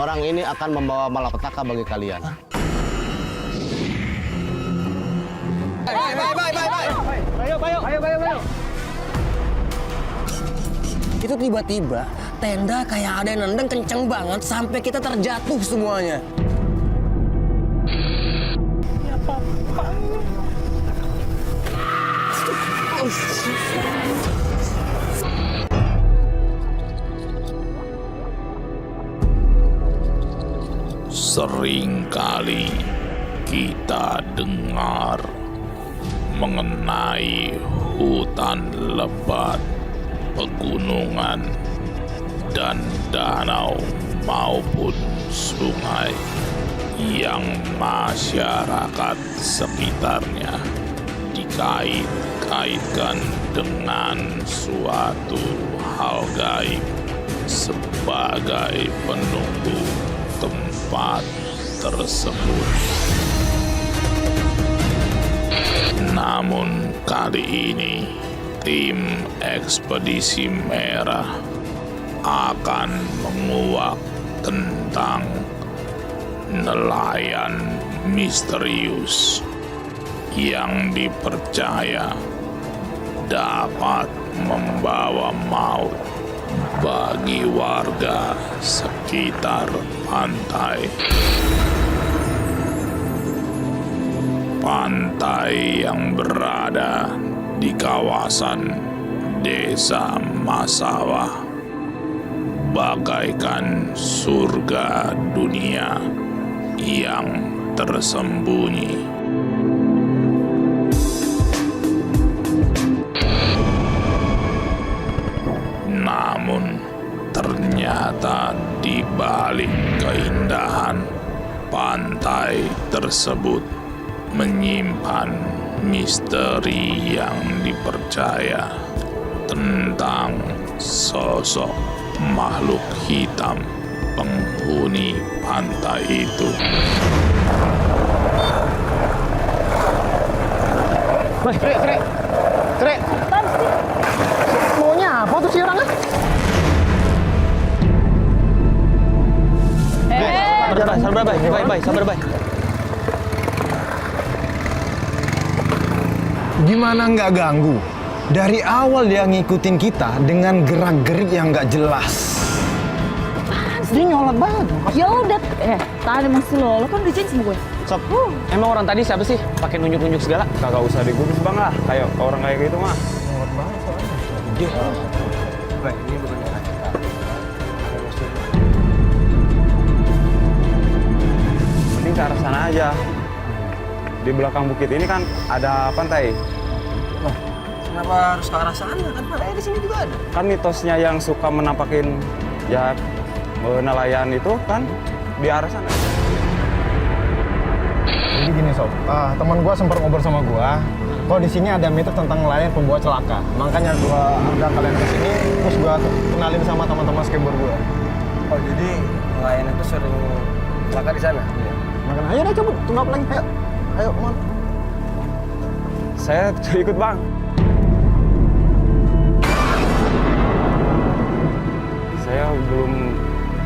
orang ini akan membawa malapetaka bagi kalian. Bayu. Itu tiba-tiba tenda kayak ada yang nendang kenceng banget sampai kita terjatuh semuanya. Ya papa. Seringkali kita dengar mengenai hutan lebat, pegunungan, dan danau maupun sungai yang masyarakat sekitarnya dikait-kaitkan dengan suatu hal gaib sebagai penunggu tempat tersebut. Namun kali ini tim ekspedisi merah akan menguak tentang nelayan misterius yang dipercaya dapat membawa maut bagi warga sekitar pantai. Pantai yang berada di kawasan Desa Masawa bagaikan surga dunia yang tersembunyi. Namun ternyata di balik keindahan pantai tersebut menyimpan misteri yang dipercaya tentang sosok makhluk hitam penghuni pantai itu. Kre. Maunya apa tuh si orangnya? Sabar, Bay. Gimana nggak ganggu? Dari awal dia ngikutin kita dengan gerak-gerik yang nggak jelas. Dia nyolot banget. Ya udah, tadi masih lo kan udah janji sama gue. Sob, emang orang tadi siapa sih? Pakai nunjuk-nunjuk segala? Kagak usah digubris bang lah, kayak orang kayak gitu mah. Nyolot banget soalnya. Dia. Baik, ini bukan daerah kita. Mending ke arah sana aja. Di belakang bukit ini kan ada pantai. Kenapa harus ke arah sana? Kan pantai di sini juga ada. Kan mitosnya yang suka menampakin ya nelayan itu kan di arah sana. Jadi gini sob, teman gua sempat ngobrol sama gua. Kalau di sini ada mitos tentang nelayan pembawa celaka. Makanya gua undang kalian ke sini, terus gua kenalin sama teman-teman skateboard gua. Oh jadi nelayan itu sering celaka di sana? Iya. Makanya ayo deh cabut, tunggu apa lagi? Ayo, mon. Saya ikut bang. Saya belum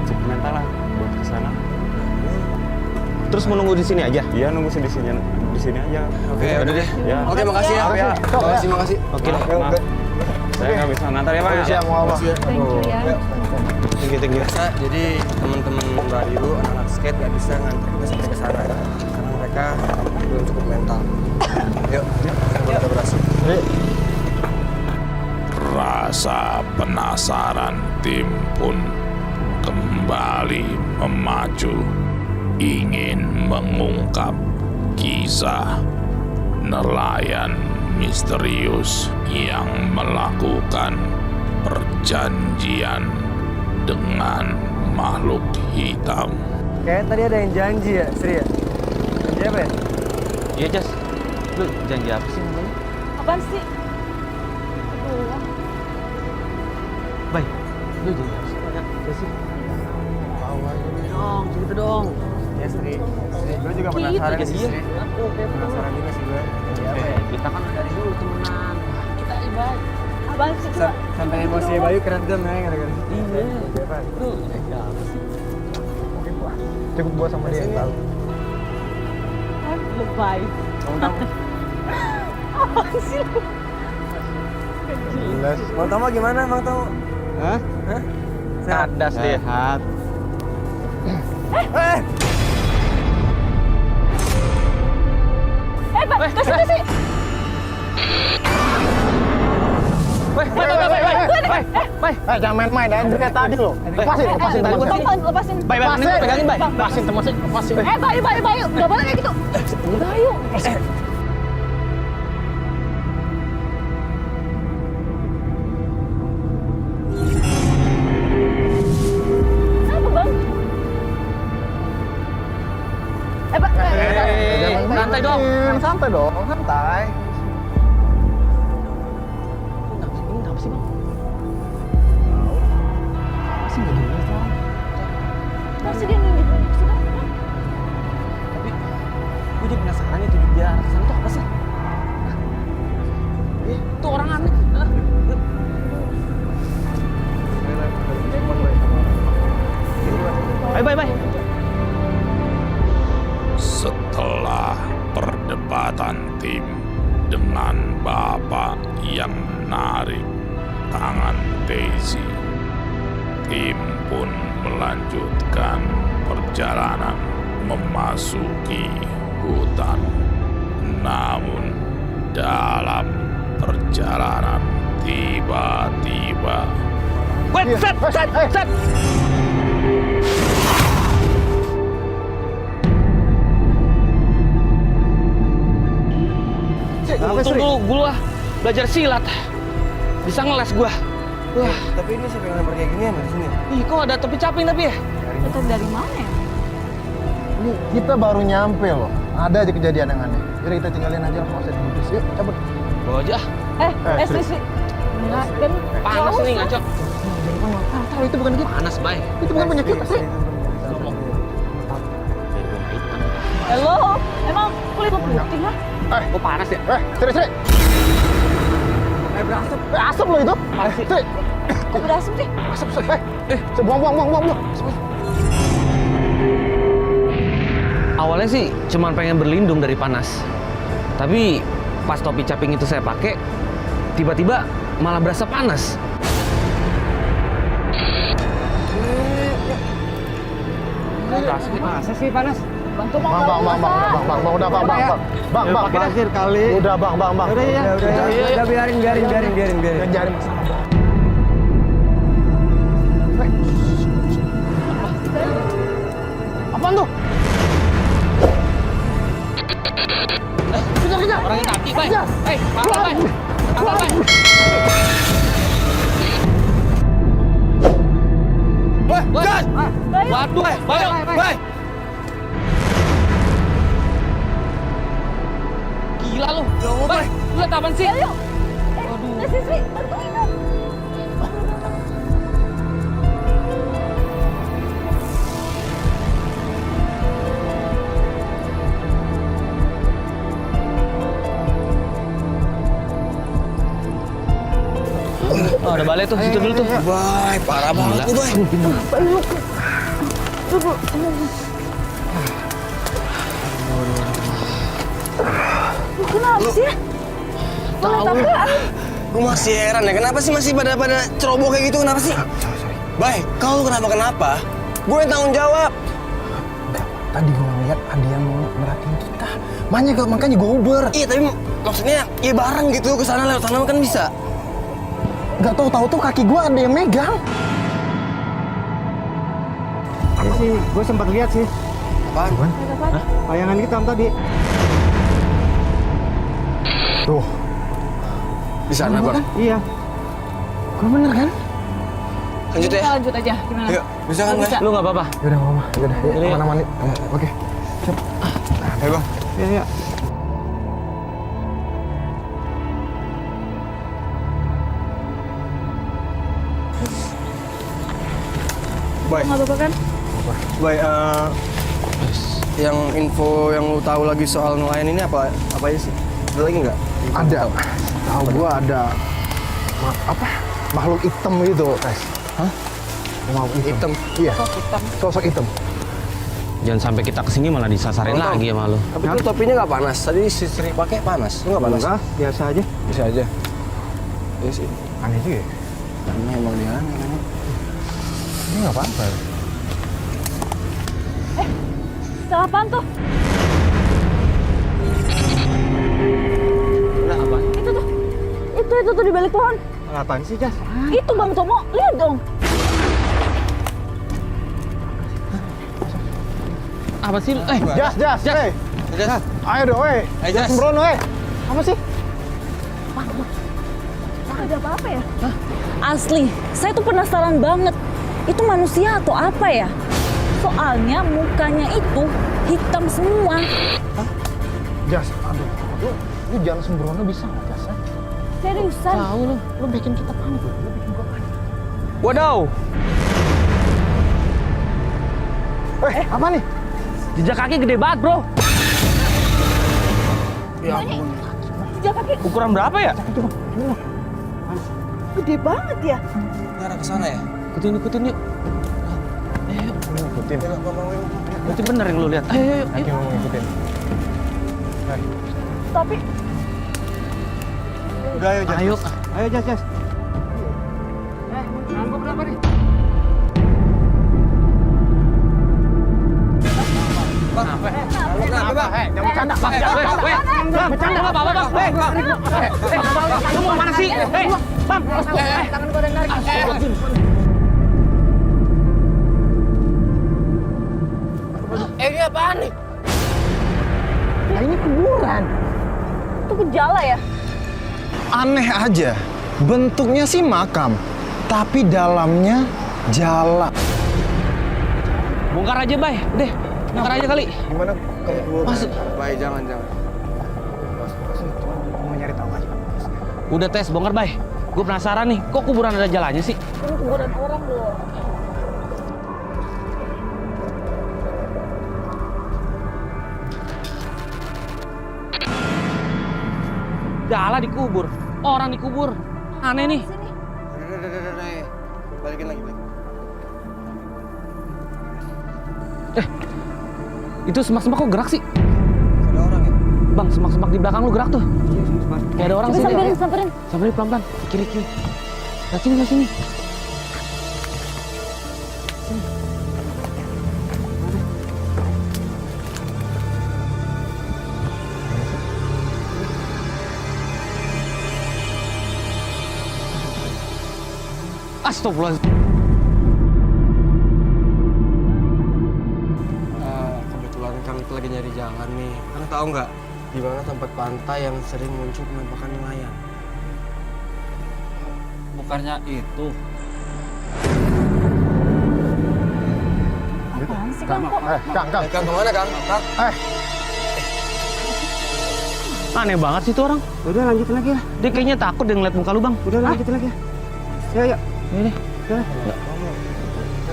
cukup mental lah buat kesana. Terus menunggu di sini aja? Iya nunggu di sini aja. Oke, udah deh. Ya. Oke, makasih ya. Makasih. Oke. Maaf. Saya nggak bisa ngantar ya bang. Siap, mau apa? Thank you ya. Tinggi. Biasa, jadi teman-teman baru anak-anak skate nggak bisa ngantar kita sampai ke sana karena mereka belum cukup mental. Yuk, kita berhasil. Rasa penasaran tim pun kembali memacu, ingin mengungkap kisah nelayan misterius yang melakukan perjanjian dengan makhluk hitam. Kayaknya tadi ada yang janji ya, Sri ya? Janji apa ya? Iya Jas. Lu janji apa sih namanya? Apaan sih? Aduh. Bay, lu janji apa sih? Apa sih? Dong, gitu dong. Ya Sri, gue juga penasaran Gitu, sih iya. Sri. Penasaran juga sih gue. Iya apa ya? Kita kan dari dulu temenan. Kita ibarat. Apaan sih coba? Sampai emosi Bayu keren ya gara-gara. Iya. Apa? Lu janji apa sih? Cukup gua sama dia yang tahu. Lebay. Apa sih lu? Jelas. Bang Tomo gimana, Bang Tomo? Hah? Sehat? Ada sehat. Pak, kasih sih. Jangan main-main, dari kayak tadi lo. Lepasin tadi. Lepasin. Pegangin, Bay. Lepasin temasnya, lepasin. Bayu. Gak boleh kayak gitu. Bayu. Apa, Bang? Pak. Santai dong. Santai dong, santai. Kenapa sih, Bang? Masih dia nunjuk sudah. Tapi gue jadi penasaran itu di arah sana tuh apa sih? Itu orang aneh. Bye. Setelah perdebatan tim dengan bapak yang menarik tangan Daisy, tim pun melanjutkan perjalanan memasuki hutan. Namun dalam perjalanan tiba-tiba Set. Untung dulu gue belajar silat. Bisa ngeles gue. Wah, Tapi ini siapa yang lempar kayak ginian di sini? ih kok ada tepi caping tapi ya? Itu dari mana ya? Ini kita baru nyampe loh. Ada aja kejadian yang aneh. Jadi kita tinggalin aja, nggak usah dibungkus. Yuk, cabut. Bawa aja. Sri. Enggak, kan Panas nih ngaco. Tahu itu bukan gitu. Panas, Bay. Itu bukan penyakit. Sri. Halo, emang kulit lo putih lah? Kok panas ya? Sri. Berasap. Asap lo itu. Sri. Kok berasap sih? Asap. Buang. Awalnya sih cuman pengen berlindung dari panas. Tapi pas topi caping itu saya pakai, tiba-tiba malah berasa panas. Masa sih panas? Bantu mau Bang, udah bang. Pakai akhir kali. Udah bang. Udah biarin. Jangan masalah bang. Apaan tuh? Kejar. Orangnya kaki, Bay. Apa, Bay? Gas! Waduh, Bay. Gila lu. Bay, lu lihat apaan sih? Ayo. Sri, bantuin dong. Oh, ada balai tuh, situ dulu tuh. Bay, parah banget tuh, Bay. Kenapa sih? Tahu. Gue masih heran ya, kenapa sih masih pada ceroboh kayak gitu, kenapa sih? Bay, kau kenapa? Gue yang tanggung jawab. Tadi gue ngeliat ada yang mau merhatiin kita. Makanya gue uber. Iya, tapi maksudnya ya bareng gitu, ke sana lewat sana kan bisa. Gak tahu tuh kaki gue ada yang megang. Ini sih, gue sempat lihat sih Apaan? bayangan hitam tadi. Tuh. Di sana, Bang. Iya. Gue bener kan? Lanjut ya. Kita lanjut aja, gimana? Yuk, bisa kan, Bay? Lu nggak apa-apa? Yaudah, mama. Yaudah, aman-aman. Oke. Ayo, Bang. Iya. Bay, Nggak apa-apa kan? Bay, yang info yang lu tahu lagi soal nelayan ini apa aja sih? Ada lagi nggak? Ada. Tahu gue ada makhluk hitam gitu, guys. Hah? Makhluk hitam. Iya. Sosok hitam. Jangan sampai kita kesini malah disasarin Bang, lagi sama lo. Tapi tuh topinya nggak panas. Tadi si Sri pakai panas. Lu nggak panas? Enggak, biasa aja. Bisa aja. Iya sih. Aneh juga ya? Karena emang dia aneh kan. Ini nggak apa-apa. Salah apaan tuh? Udah apa? Itu tuh di balik pohon. Apaan sih, Jas? Itu Bang Tomo, lihat dong. Apa sih? Jas, Jas. Jas. Ayo dong, weh. Jas. Sembrono, weh. Apa sih? Ada apa-apa ya? Asli, saya tuh penasaran banget. Itu manusia atau apa ya? Soalnya mukanya itu hitam semua. Jas, aduh. Lu jangan sembrono bisa nggak, Jas? Ya? Seriusan? Tahu lo. Lu bikin kita panik, lu bikin gua panik. Wadaw. Apa nih? Jejak kaki gede banget, bro. Ya ampun. Jejak kaki Ukuran berapa ya? gede banget ya. Ngarah ke sana ya? Ikutin yuk. Ayo. Ngikutin. Berarti bener yang lu lihat. Ayo. Lagi mau ngikutin. Tapi Udah, ayo, Jas. Ayo. Ayo, Jas. Nangkep berapa nih? Kenapa, Bang? Jangan bercanda, Bang. Bang, bercanda nggak apa-apa, Bang. Lu mau mana sih? Bang. Ini apaan nih? Nah, ini kuburan. itu gejala ya. Aneh aja. Bentuknya sih makam, tapi dalamnya jala. Bongkar aja, Bay. Deh, bongkar aja kali. Gimana kalau Masuk. Baik, jangan. mau nyari tahu aja? Udah tes, bongkar, Bay. Gue penasaran nih, kok kuburan ada jalannya sih? Ini kuburan orang loh. Jala dikubur, orang dikubur. Aneh nih. Sini. Udah. Balikin lagi. Itu semak-semak kok gerak sih? Ada orang ya? Bang, semak-semak di belakang lu gerak tuh. Kayak ada orang Coba sini. samperin. Samperin pelan-pelan. Kiri. Ke sini. Astagfirullah. Kebetulan kami lagi nyari jalan nih. Kang tahu nggak di mana tempat pantai yang sering muncul penampakan nelayan? Bukannya itu. Apaan sih Kang? Kok Kang. Kang kemana, Kang? Kang? Aneh banget sih tuh orang. Udah, lanjutin lagi ya. Dia kayaknya takut dia ngeliat muka lu, Bang. Udah, lanjutin lagi ya. Yuk. Ini.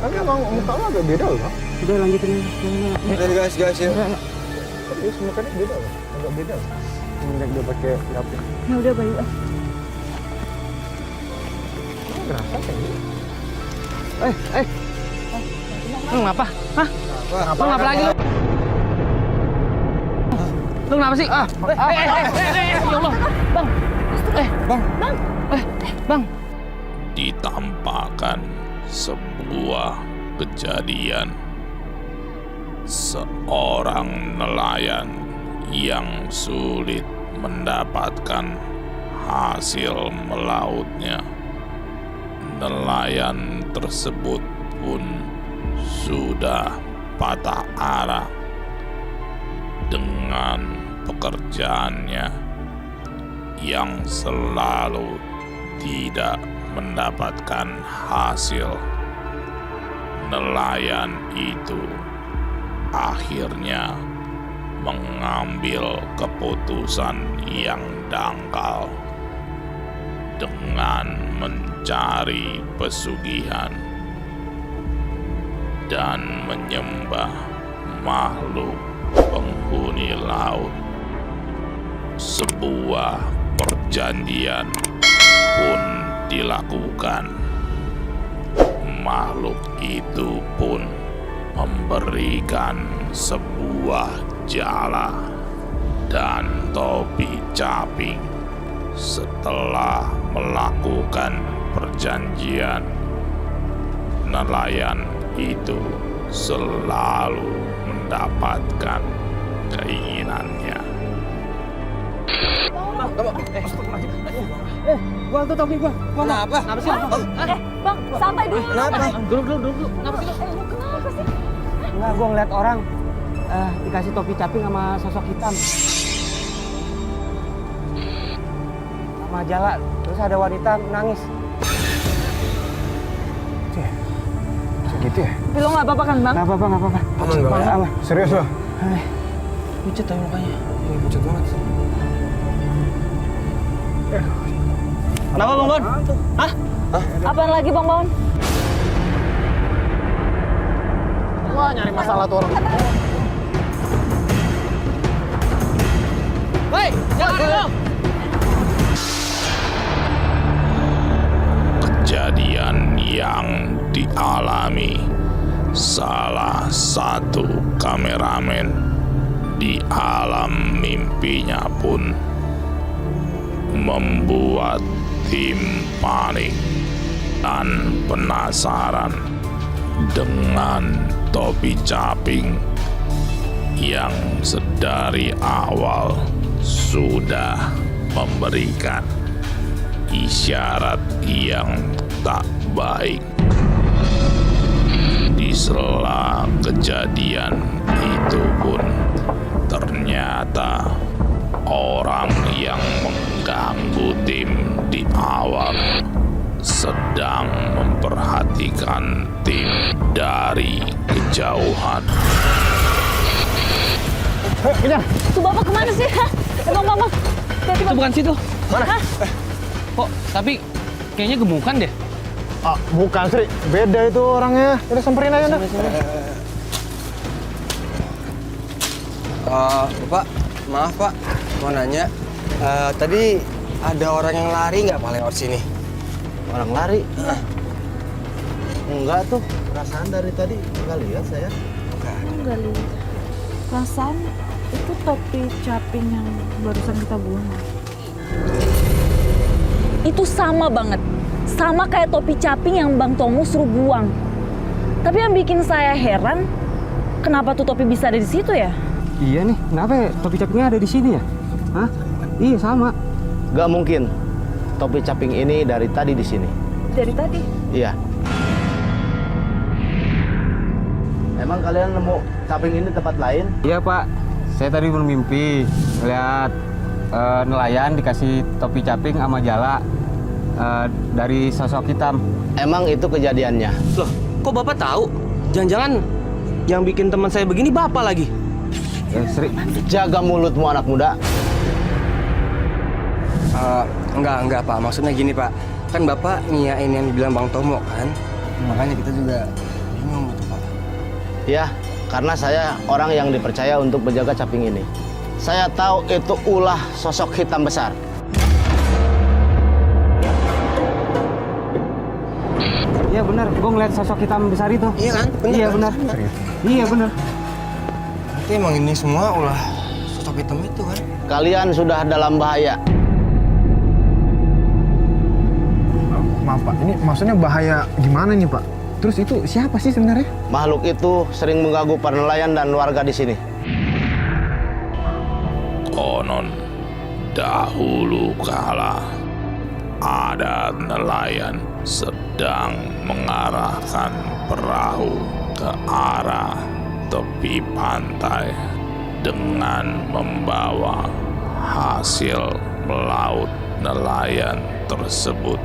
Tapi emang muka lu agak beda loh. Udah, lanjutin lagi. Udah guys ya. Serius mukanya beda loh. Agak beda loh. Mendek dia pakai rapi. ya udah Bayu. Berasa kayak gitu. Lu ngapa? Hah? Lu ngapa lagi lu? Lu kenapa sih? Ya Allah. Bang. Ditampakkan sebuah kejadian seorang nelayan yang sulit mendapatkan hasil melautnya. Nelayan tersebut pun sudah patah arah dengan pekerjaannya yang selalu tidak mendapatkan hasil. Nelayan itu akhirnya mengambil keputusan yang dangkal dengan mencari pesugihan dan menyembah makhluk penghuni laut. Sebuah perjanjian pun dilakukan. Makhluk itu pun memberikan sebuah jala dan topi caping. Setelah melakukan perjanjian, nelayan itu selalu mendapatkan keinginannya. Gua tuh topi gua. Kenapa? Bang, santai dulu. Kenapa? Duduk. Kenapa sih? Kenapa sih? Enggak, gua ngeliat orang dikasih topi caping sama sosok hitam. Sama jala, terus ada wanita nangis. Segitu ya? Tapi lo nggak apa-apa kan, Bang? Nggak apa-apa, nggak apa-apa. Aman banget. Aman. Serius loh? Pucet tapi mukanya. Ini pucat banget. Kenapa Bang Bon? Hah? Apaan lagi, Bang Baon? Wah, nyari masalah tuh orang. Hei, jangan lo! Kejadian yang dialami salah satu kameramen di alam mimpinya pun membuat tim panik dan penasaran dengan topi caping yang sedari awal sudah memberikan isyarat yang tak baik. Di sela kejadian itu pun ternyata orang yang mengganggu tim di awal sedang memperhatikan tim dari kejauhan. Itu Bapak kemana sih? Bang. Itu bukan situ. Mana? Kok tapi kayaknya gemukan deh. Ah, bukan Sri. Beda itu orangnya. Udah samperin aja dah. Bapak, maaf Pak, mau nanya. Tadi ada orang yang lari nggak Pak lewat sini? Orang lari? Enggak tuh, perasaan dari tadi enggak lihat saya. Enggak lihat. Perasaan itu topi caping yang barusan kita buang. Itu sama banget. Sama kayak topi caping yang Bang Tomo suruh buang. Tapi yang bikin saya heran, kenapa tuh topi bisa ada di situ ya? Iya nih, kenapa ya topi capingnya ada di sini ya? Hah? Iya sama. Enggak mungkin. Topi caping ini dari tadi di sini. Dari tadi? Iya. Emang kalian nemu caping ini tempat lain? Iya Pak, saya tadi bermimpi lihat nelayan dikasih topi caping sama jala dari sosok hitam. Emang itu kejadiannya? Loh, kok Bapak tahu? Jangan-jangan yang bikin teman saya begini Bapak lagi? Sri, Jaga mulutmu anak muda. Enggak Pak, maksudnya gini Pak. Kan Bapak ngiyain yang dibilang Bang Tomo kan? Makanya kita juga bingung gitu Pak. Ya, karena saya orang yang dipercaya untuk menjaga caping ini. Saya tahu itu ulah sosok hitam besar. iya benar, gue ngeliat sosok hitam besar itu. Iya kan? Bener Iya kan? benar. Iya benar. Berarti emang ini semua ulah sosok hitam itu kan? Kalian sudah dalam bahaya. Maaf Pak, ini maksudnya bahaya gimana nih Pak? Terus itu siapa sih sebenarnya? Makhluk itu sering mengganggu para nelayan dan warga di sini. Konon dahulu kala ada nelayan sedang mengarahkan perahu ke arah tepi pantai dengan membawa hasil melaut nelayan tersebut.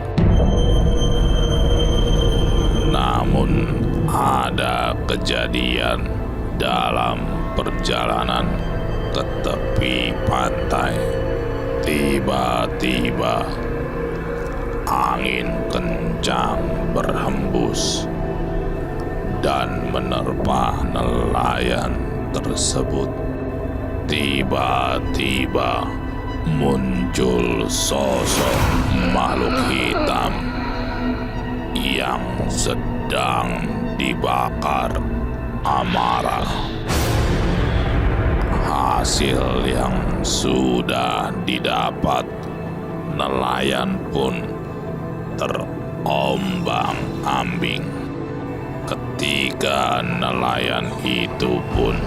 Namun ada kejadian dalam perjalanan ke tepi pantai. Tiba-tiba angin kencang berhembus dan menerpa nelayan tersebut. Tiba-tiba muncul sosok makhluk hitam yang sedang dibakar amarah. Hasil yang sudah didapat, nelayan pun terombang-ambing. Ketiga nelayan itu pun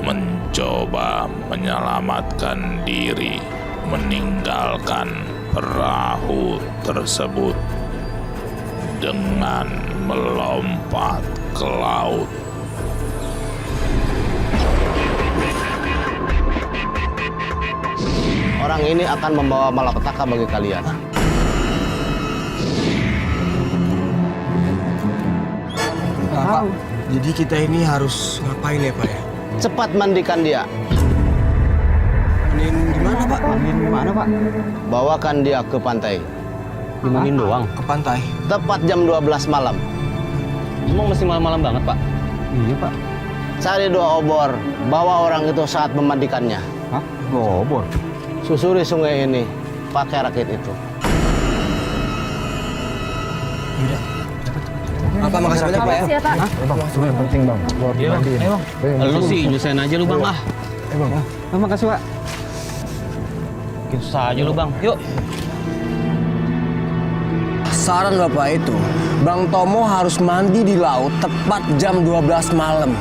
mencoba menyelamatkan diri, meninggalkan perahu tersebut dengan melompat ke laut. Orang ini akan membawa malapetaka bagi kalian. Pak, jadi kita ini harus ngapain ya Pak ya? Cepat mandikan dia. Mandiin gimana Pak? Mandiin gimana, Pak? Bawakan dia ke pantai. Dimandiin doang. Ke pantai. Tepat jam 12 malam. Emang mesti malam-malam banget, Pak? Iya, Pak. Cari 2 obor. Bawa orang itu saat memandikannya. Hah? Obor? Susuri sungai ini. Pakai rakit itu. Apa makasih banyak Pak ya? Makasih ya, Pak. Eh, Bang, itu yang penting, Bang. Gua harus Iya, Bang. mandiin. Ayo, Bang. Lu sih nyusahin aja lu, Bang. Ah, Bang. Terima kasih, Pak. bikin susah aja lu, Bang. Yuk. Saran Bapak itu, Bang Tomo harus mandi di laut tepat jam 12 malam.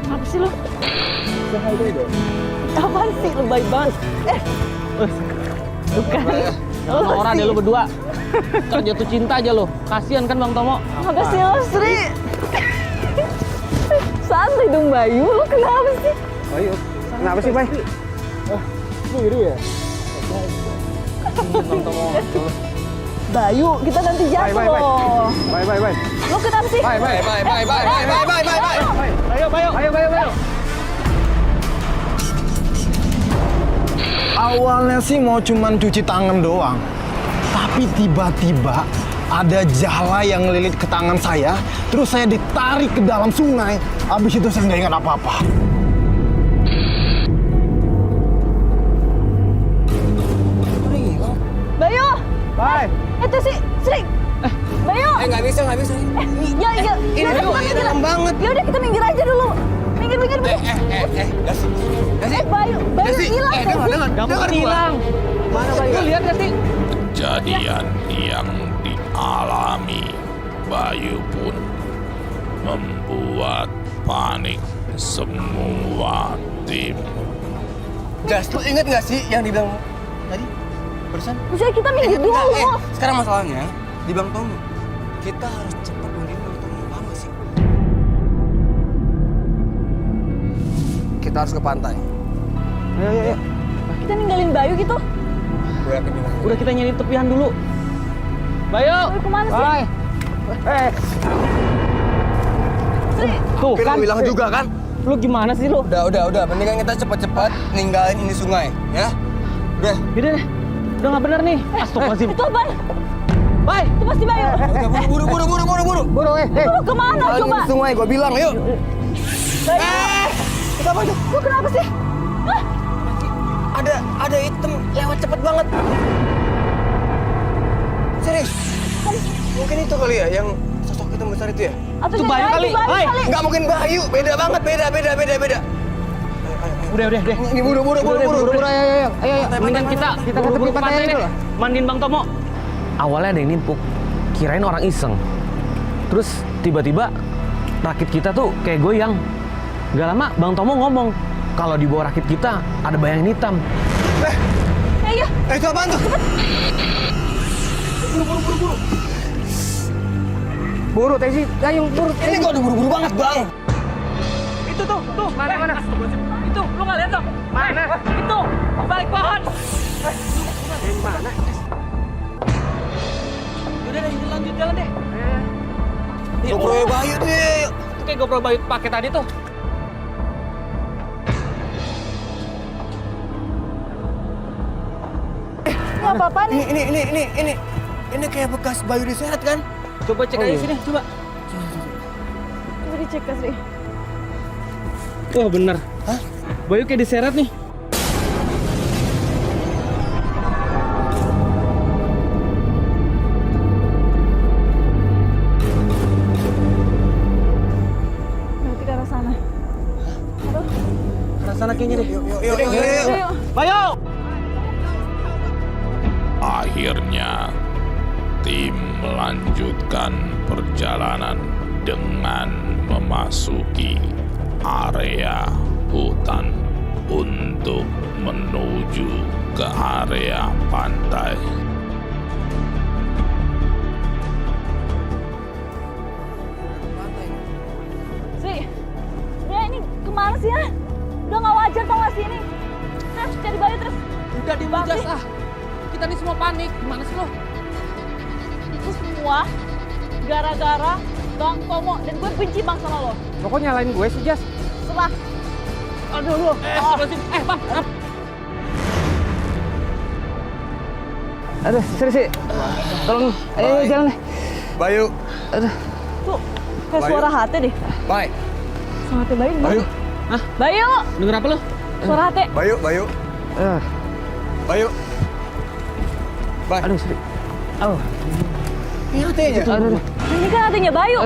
Apa sih lu? Apaan sih? Lebay banget. Bukan. Nora deh lu berdua. Ntar jatuh cinta aja lu. Kasian kan Bang Tomo. Apa sih lo, Sri? Santai dong, Bayu. Lu kenapa sih? Ayo. Kenapa sih, Bay? Bang Tomo. Bayu, kita nanti jatuh Bye. loh. Bye. Lu kenapa sih? Bye. Ayo. Awalnya sih mau cuman cuci tangan doang. Tapi tiba-tiba ada jala yang ngelilit ke tangan saya, terus saya ditarik ke dalam sungai. Abis itu saya nggak ingat apa-apa. Bayu! Bye. Itu sih, Sri. Bayu! Nggak bisa. Ya, Ini udah, dulu, ini dalam banget. Ya udah kita minggir aja dulu. Minggir. Dasi. Bayu hilang kan sih? Gampang hilang. Mana Bayu? Lu lihat gak sih? Kejadian yang dialami Bayu pun membuat panik semua tim. Gas, lu inget nggak sih yang dibilang tadi? Barusan? Bisa kita minggir dulu. Sekarang masalahnya di Bang Tomo. Kita harus cepat mandiin Bang Tomo, paham nggak sih? Kita harus ke pantai. Ayo. Kita ninggalin Bayu gitu. Gue yakin dengan Udah kita nyari tepian dulu. Bayu. Bayu kemana sih? Sri, Tuh Tapi kan. lu hilang juga kan? Lu gimana sih lu? Udah. Mendingan kita cepat-cepat ninggalin ini sungai, ya? Udah. Yaudah deh. Udah nggak bener nih. Astagfirullahaladzim. itu apaan? Bye. Itu pasti Bayu. Udah, buru. Lu kemana Ninggalin coba? ini sungai, gue bilang, yuk. Bayu, Kita apa itu? lu kenapa sih? Hah? Ada item lewat cepet banget. Serius? Mungkin itu kali ya yang sosok hitam besar itu ya? Atau Itu jangan Bayu kali. Hai. Nggak mungkin Bayu, beda banget, beda. Udah deh. Ini buru. Ayo. Mendingan kita buru-buru ke pantai deh. Mandiin Bang Tomo. Awalnya ada yang nimpuk. Kirain orang iseng. Terus tiba-tiba rakit kita tuh kayak goyang. Gak lama Bang Tomo ngomong kalau di bawah rakit kita ada bayangan hitam. Ayo. Itu apaan tuh? Buru, Tesi. Ayo, buru. Ini kok udah buru-buru banget, Bang. Itu tuh. Mana? Itu, lu nggak lihat tuh? Mana? Itu, balik pohon. Mana? Udah deh, lanjut jalan deh. GoPro Bayu tuh ya. Itu kayak GoPro Bayu pakai tadi tuh. Nggak apa-apa nih. Ini kayak bekas Bayu diseret kan? Coba cek aja sini, coba. Coba dicek Kak Sri. Wah bener. Hah? Bayu kayak diseret nih. Berarti ke arah sana. Aduh. Arah sana kayaknya deh. Yuk. Ayo. Bayu! Akhirnya, tim melanjutkan perjalanan dengan memasuki area hutan untuk menuju ke area pantai. Sri, dia ini kemana sih ya? Udah nggak wajar tau gak sih ini? Kita harus cari Bayu terus. Udah dibujas ah. Kita nih semua panik. Gimana sih lo? Itu semua gara-gara Bang Tomo dan gue benci Bang sama lo. Pokoknya nyalain gue sih, Jas. Serah. Aduh lu. Bang. Aduh, sih. Tolong, ayo jalan deh. Bayu. Tuh, kayak suara hati deh. Baik. Suara hati Bayu gimana? Bayu. Hah? Bayu! Denger apa lo? Suara hati. Bayu. Bayu. Baik. Aduh, Sri. Oh. Ini hatinya. Aduh. Ini kan hatinya Bayu.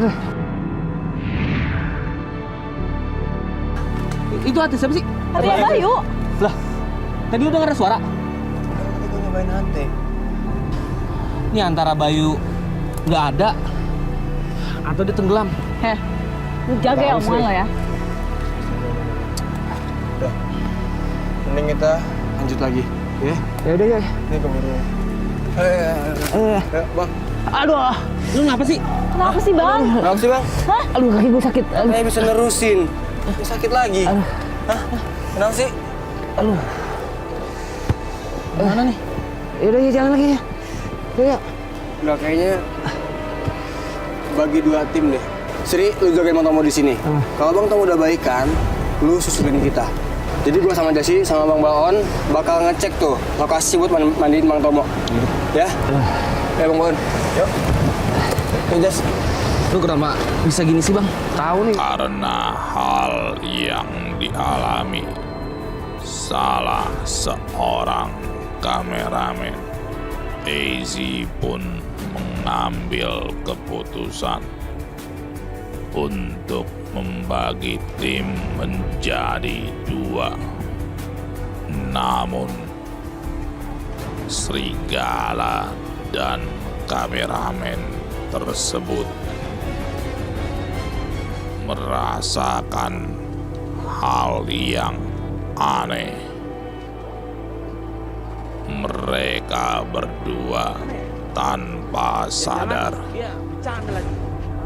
Itu hati siapa sih? Hatinya Bayu. Lah, tadi udah denger suara. Gue nyobain hati. Ini antara Bayu nggak ada atau dia tenggelam. Heh, lu jaga ya omongan lo ya. Udah. Mending kita lanjut lagi. Ya? Ya udah ya. Ini keburu. Bang. Aduh, lu kenapa sih? Kenapa sih Bang? Kenapa sih, Bang? Hah? Aduh, kaki gue sakit. Saya bisa nerusin. Ini sakit lagi. Hah? Kenapa sih? Mana nih? Ya udah ya jalan lagi ya. Ya. Udah kayaknya bagi dua tim deh. Sri, lu jagain Bang Tomo di sini. Kalau Bang Tomo udah baikan, lu susulin kita. Jadi gua sama Jasi sama Bang Baon bakal ngecek tuh lokasi buat mandiin Bang Tomo. Ya? Ya Bang Baon. Yuk. Yuk Jas. Lu kenapa bisa gini sih, Bang? Tahu nih. Karena hal yang dialami salah seorang kameramen, Daisy pun mengambil keputusan untuk membagi tim menjadi dua. Namun Serigala dan kameramen tersebut merasakan hal yang aneh. Mereka berdua tanpa sadar Iya, bercanda lagi.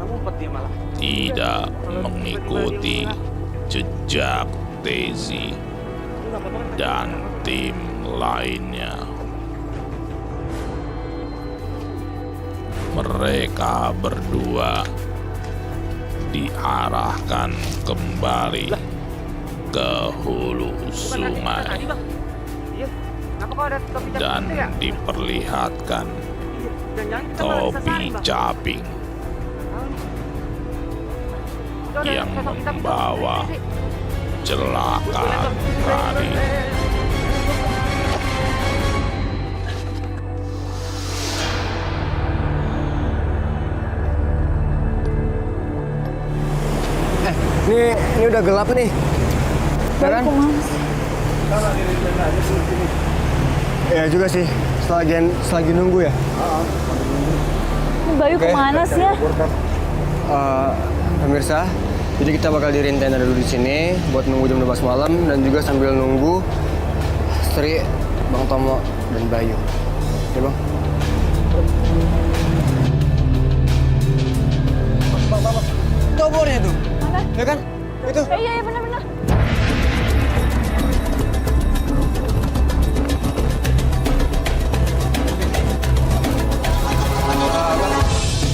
Ngumpet dia malah. tidak mengikuti jejak Daisy dan tim lainnya. Mereka berdua diarahkan kembali ke hulu sungai dan diperlihatkan topi caping yang membawa celaka tadi. Ini udah gelap nih. Ya kan? Ya juga sih. Selagi nunggu ya. Ini Bayu kemana sih ya? Pemirsa, jadi kita bakal diriin tenda dulu di sini buat nunggu jam 12 malam dan juga sambil nunggu Sri, Bang Tomo, dan Bayu. Ya Bang? Bang. Itu obornya tuh. Mana? Ya kan? Itu. Iya benar-benar.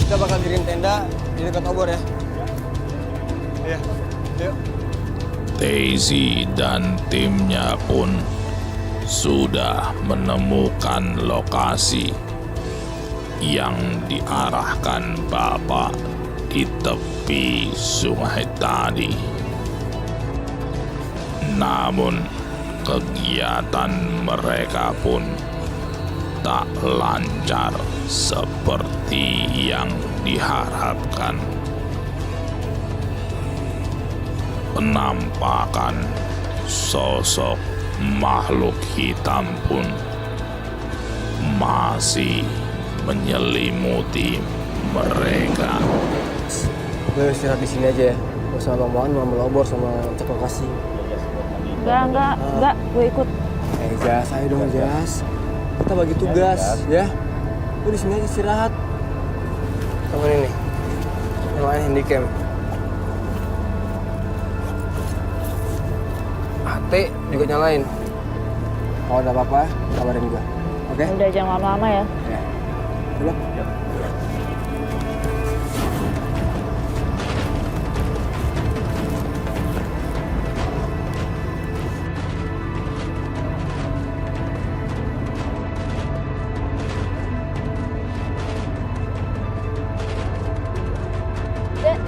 Kita bakal diriin tenda di dekat obor ya. Iya. Yuk. Daisy dan timnya pun sudah menemukan lokasi yang diarahkan Bapak di tepi sungai tadi. Namun kegiatan mereka pun tak lancar seperti yang diharapkan. Penampakan sosok makhluk hitam pun masih menyelimuti mereka. Gue istirahat di sini aja ya. Gue sama Bang Baon mau melobor sama cek lokasi. Enggak, gue ikut. Jas, ayo dong Jas. Kita bagi tugas, ya. Gue di sini aja istirahat. Sama ini nih. Yang lain handycam. HT juga nyalain. Kalau ada apa-apa, kabarin gue. Oke? Udah jangan lama-lama ya. Ya. Udah.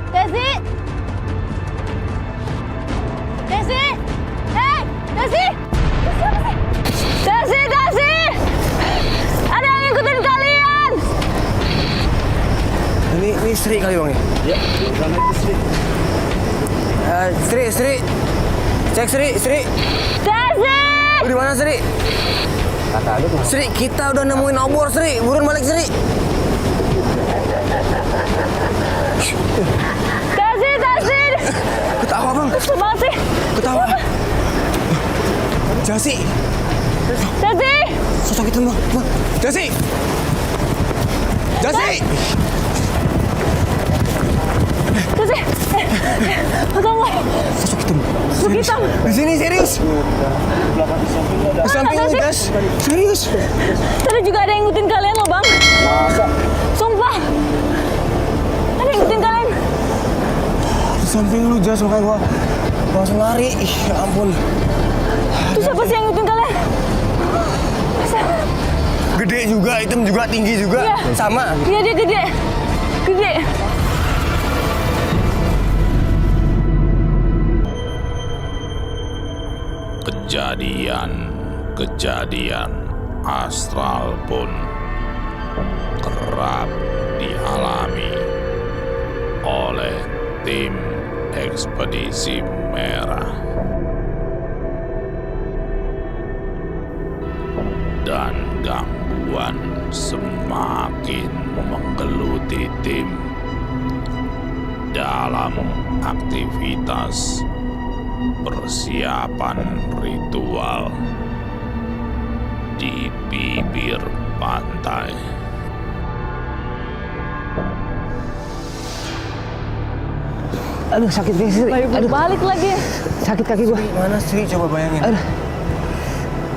Desi! Ada yang ngikutin kalian! Ini Sri kali Bang ya? Iya, sama itu Sri. Sri. Cek Sri. Desi! Lu di mana Sri? Kata lu tuh. Sri, kita udah nemuin obor Sri. Buruan balik Sri. Desi! Ketawa Bang. Kesel banget sih. Ketawa. Jasi. Desi! Sosok itu Bang. Jasi. Desi! Tunggu. Sosok hitam. Sosok hitam. Di sini serius. Di samping lu, Jas. Serius. Tadi juga ada yang ngikutin kalian loh, Bang. Masa? Sumpah. Ada yang ngikutin kalian. Di samping lu, Jas, makanya gua langsung lari. Ih, ya ampun. Itu siapa sih yang ngikutin kalian? Gede juga, hitam juga, tinggi juga. Iya. Sama. Iya, dia gede. Kejadian astral pun kerap dialami oleh tim ekspedisi merah. Dan gangguan semakin menggeluti tim dalam aktivitas persiapan ritual di bibir pantai. Aduh, sakit kaki Sri. Aduh, balik lagi. Sakit kaki gua. Mana Sri? Coba bayangin.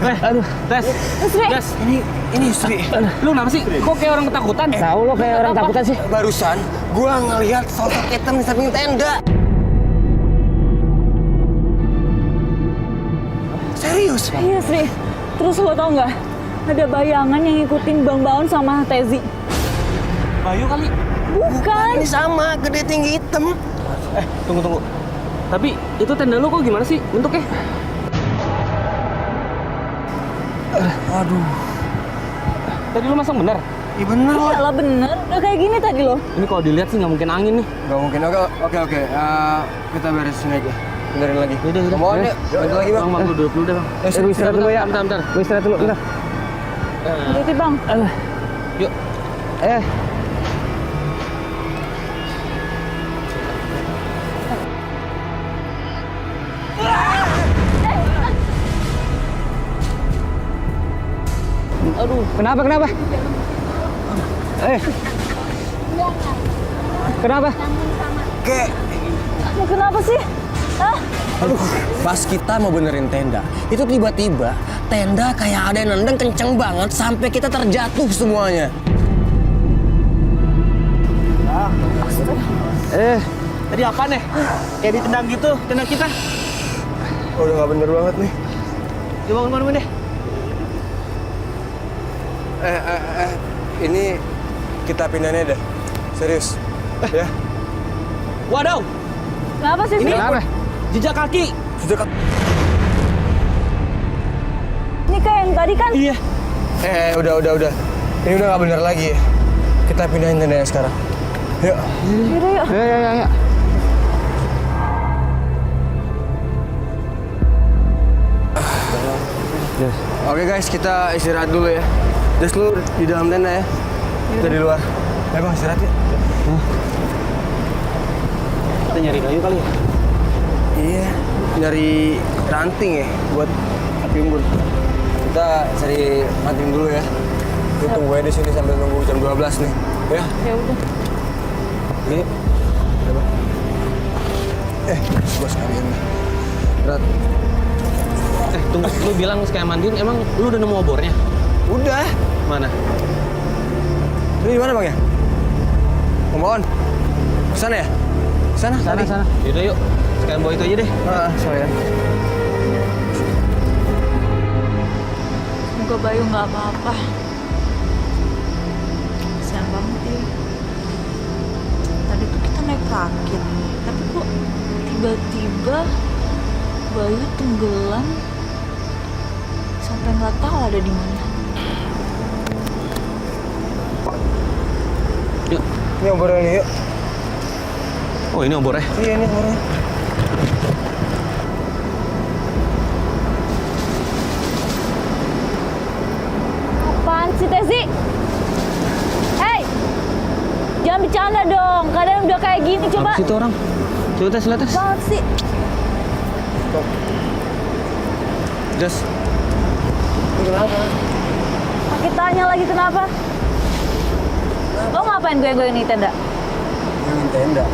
Aduh. Tes. Sri. Ini Sri. Lu kenapa sih? Kok kayak orang ketakutan? Tahu lo kayak orang takutan sih. Barusan gua ngelihat sosok hitam di samping tenda. Serius? Iya, Sri. Terus lo tau nggak? Ada bayangan yang ngikutin Bang Baon sama Tezi. Bayu kali. Bukan. Ini sama, gede tinggi hitam. Tunggu. Tapi itu tenda lu kok gimana sih bentuknya? Aduh. Tadi lu masang bener? Iya bener lah. Iyalah bener. Udah kayak gini tadi lo. Ini kalau dilihat sih nggak mungkin angin nih. Gak mungkin. Oke. Kita beresin aja. Benerin lagi. Udah. Mohon ya. Bantu lagi Bang. Bang, lu duduk dulu deh, Bang. Lu istirahat dulu ya. Bentar. Lu istirahat dulu. Bentar. Hati-hati, Bang. Yuk. Aduh. Kenapa? Kenapa? Kenapa sih? Hah? Aduh, pas kita mau benerin tenda, itu tiba-tiba tenda kayak ada yang nendang kenceng banget sampai kita terjatuh semuanya. Tadi apa nih? Kayak ditendang gitu, tendang kita. Udah nggak bener banget nih. Coba bangun deh. Ini kita pindahinnya dah. Serius. Ya. Waduh, Kenapa sih, ini Sri? jejak kaki. Sudah Ini kayak yang tadi kan? Iya. udah. Ini udah nggak benar lagi ya. Kita pindahin tendanya sekarang. Yuk. Yaudah, yuk. Ya. Oke guys, kita istirahat dulu ya. Just lu di dalam tenda ya. Kita di luar. Ya bang, istirahat ya. Kita nyari kayu kali ya. Iya, nyari ranting ya buat api unggun. Kita cari ranting dulu ya. Lu tunggu aja di sini sambil nunggu jam 12 nih. Ya. Ya udah. Ini. Ya, Bang. Gua sekalian nih. Berat. Tunggu, lu bilang sekalian mandiin, emang lu udah nemu obornya? Udah. Mana? Ini di mana bang ya? Om Baon. Kesana ya? Sana. Yaudah yuk, sekalian bawa itu aja deh. Sorry ya. Semoga Bayu nggak apa-apa. Kasian banget ya. Tadi tuh kita naik rakit, tapi kok tiba-tiba Bayu tenggelam sampai nggak tahu ada di mana. Yuk. Ini obornya nih yuk. Oh ini obornya. Iya ini obornya. Apaan sih Tesi? Hei, jangan bercanda dong. Kadang udah kayak gini coba. Apa sih itu orang? Coba tes, lihat tes. Banget sih. Just. Ini kenapa? Pakai tanya lagi kenapa? Lo ngapain goyang-goyang di tenda? Yang tenda.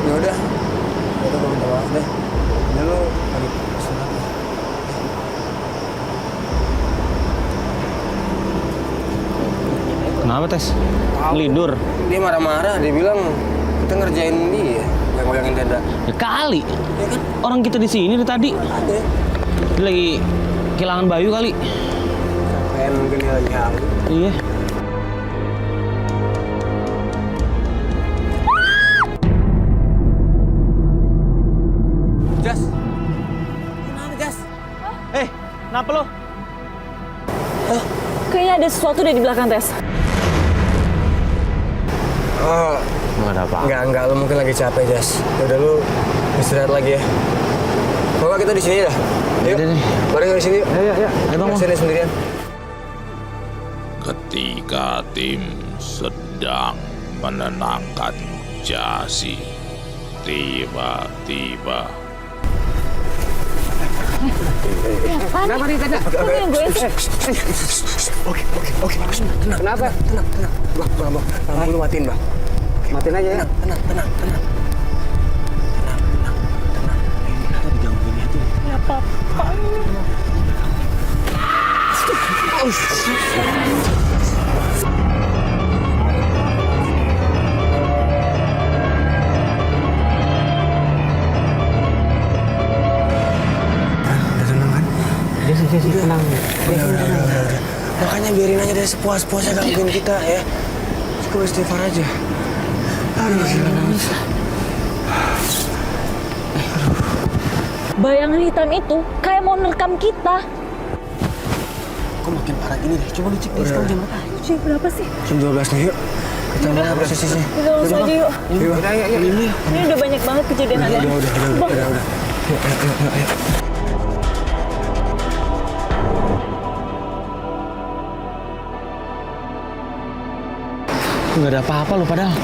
Ya udah gue minta maaf deh. Ini lu lagi istirahat. Kenapa tes? Ngelindur. Dia marah-marah, dia bilang kita ngerjain dia yang goyangin tenda. Ya kali. Ya kan? Orang kita di sini dari tadi. Ada. Dia lagi kehilangan Bayu kali. Kayak mungkin dia lagi halu. Iya. Jas. Kenapa Jas? Kenapa lo? Kayaknya ada sesuatu deh di belakang Tes. Oh, Nggak ada apa-apa. enggak, lu mungkin lagi capek, Jas. Udah lu istirahat lagi ya. Pokoknya kita di sini dah. Yuk. Udah deh. Bareng di sini yuk. Ayo Bang. Di sini sendirian. Ketika tim sedang menenangkan Jasi, tiba-tiba Kenapa nih tenda? Kok yang gue Oke. Kenapa? Tenang. Bang. Bang, lu matiin, Bang. Matiin aja ya. Tenang. Ya apa-apa. Udah tenang kan? Jasi, tenang. Udah. Makanya biarin aja deh sepuas-puasnya gangguin kita ya. Cukup istighfar aja. Aduh, gila nangis. Bayangan hitam itu kayak mau nerekam kita. Kok makin parah gini deh? Coba lu cek deh sekarang jam berapa? Cuy, berapa sih? Jam 12 nih, yuk. Kita mulai prosesnya. Kita langsung aja yuk. Yuk. Ini udah banyak banget kejadiannya. Udah. Yuk. Nggak ada apa-apa lo padahal.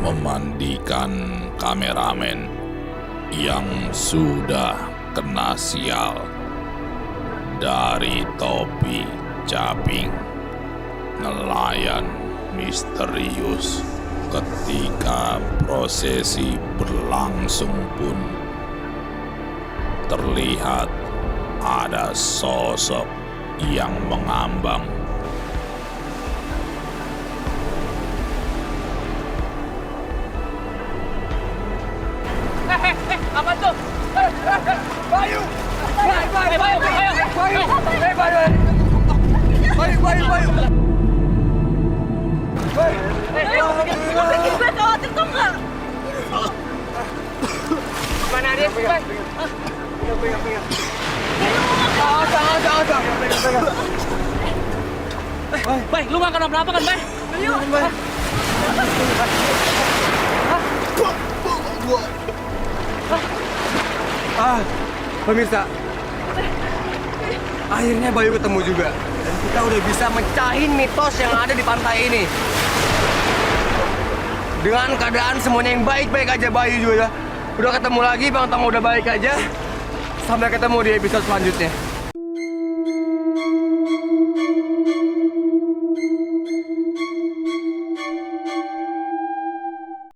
memandikan kameramen yang sudah kena sial dari topi caping. Nelayan misterius ketika prosesi berlangsung pun terlihat ada sosok yang mengambang. Bikin gue khawatir tuh nggak? Mana dia? Bay, lu nggak kenapa-napa kan, Bay? Pemirsa, akhirnya Bayu ketemu juga. Dan kita udah bisa mecahin mitos yang ada di pantai ini. Dengan keadaan semuanya yang baik-baik aja, Bayu juga udah ketemu lagi, Bang Tomo udah baik aja. Sampai ketemu di episode selanjutnya.